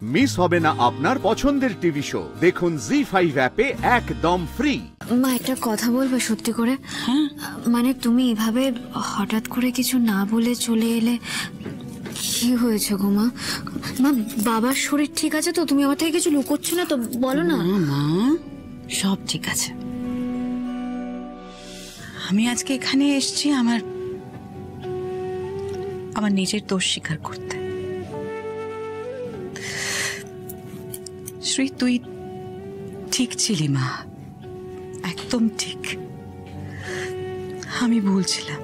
Miss হবে না আপনার পছন্দের টিভি শো। দেখুন জি5 অ্যাপে একদম ফ্রি। মা একটা কথা বলবে সত্যি করে? মানে তুমি এভাবে হঠাৎ করে কিছু না বলে চলে এলে, কি হয়েছে গো মা? মা বাবার শরীর ঠিক আছে তো? তুমি আমার থেকে কিছু লুকোচ্ছ না তো? বলো না। মা সব ঠিক আছে। আমি আজকে এখানে এসেছি আমার নিজের দোষ স্বীকার করতে। শ্রী, তুই ঠিক ছিলি মা, একদম ঠিক। আমি ভুলছিলাম।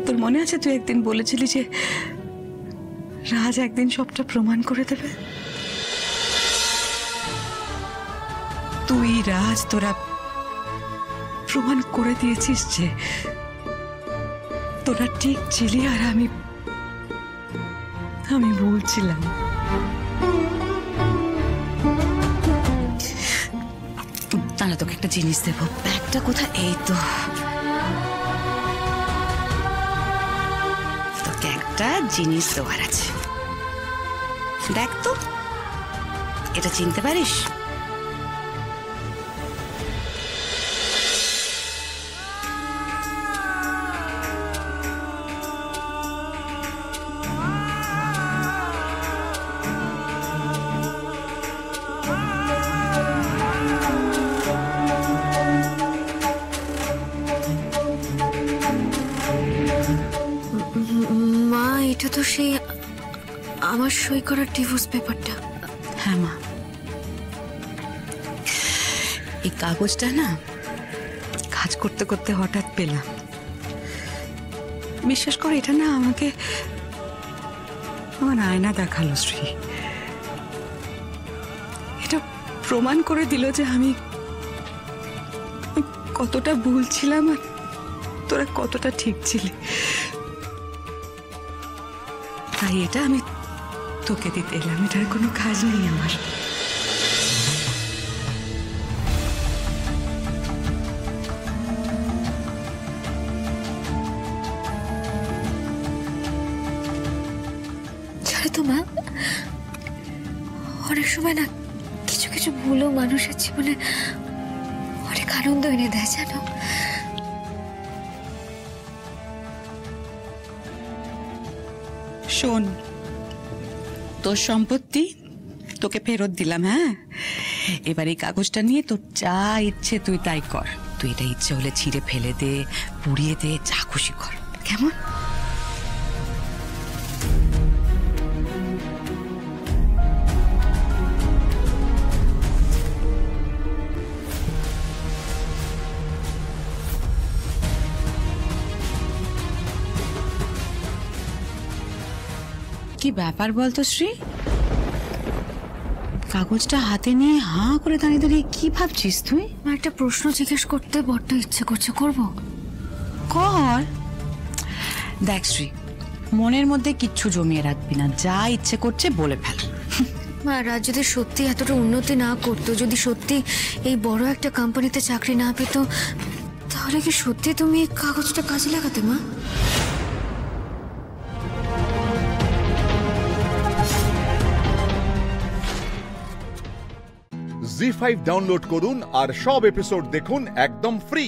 তোর মনে আছে তুই একদিন বলেছিলি যে রাজ একদিন সবটা প্রমাণ করে দেবে? তুই রাজ তোরা প্রমাণ করে দিয়েছিস যে তোরা ঠিক ছিলি আর আমি ভুলছিলাম। তাহলে তোকে একটা জিনিস দেবো। ব্যাগটা কোথায়? এই তো। তোকে একটা জিনিস দেওয়ার আছে, দেখ তো, এটা চিনতে পারিস? মা এটা তো সেই আমার সই করা ডিভোর্স পেপারটা। হ্যাঁ মা, এই কাগজটা না কাজ করতে করতে হঠাৎ পেলাম। বিশ্বাস কর, এটা না আমাকে আমার আয়না দেখালো শ্রী। এটা প্রমাণ করে দিল যে আমি কতটা ভুল ছিলাম আর তোরা কতটা ঠিক ছিলি। তাই এটা আমি তোকে দিতে এলাম। এটার কোনো কাজ নেই আমার। জানো তো মা, অনেক সময় না কিছু কিছু ভুলও মানুষের জীবনে অনেক আনন্দ এনে দেয় জানো। শোন, তোর সম্পত্তি তোকে ফেরত দিলাম। হ্যাঁ, এবার এই কাগজটা নিয়ে তোর যা ইচ্ছে তুই তাই কর। তুই এটা ইচ্ছে হলে ছিঁড়ে ফেলে দে, পুড়িয়ে দে, যা খুশি কর, কেমন? কি ব্যাপার বলতো শ্রী? কাগজটা হাতে নিয়ে হাঁ করে দাঁড়িয়ে দাঁড়িয়ে কি ভাবছিস তুই? আমার একটা প্রশ্ন জিজ্ঞেস করতে বড্ড ইচ্ছে করছে, করবো? কর। দেখ শ্রী, মনের মধ্যে কিচ্ছু জমিয়ে রাখবি না, যা ইচ্ছে করছে বলে ফেল। মা, রাজ যদি সত্যি এতটা উন্নতি না করতো, যদি সত্যি এই বড় একটা কোম্পানিতে চাকরি না পেত, তাহলে কি সত্যি তুমি এই কাগজটা কাজে লাগাতে মা? জি5 ডাউনলোড করুন আর সব এপিসোড দেখুন একদম ফ্রি।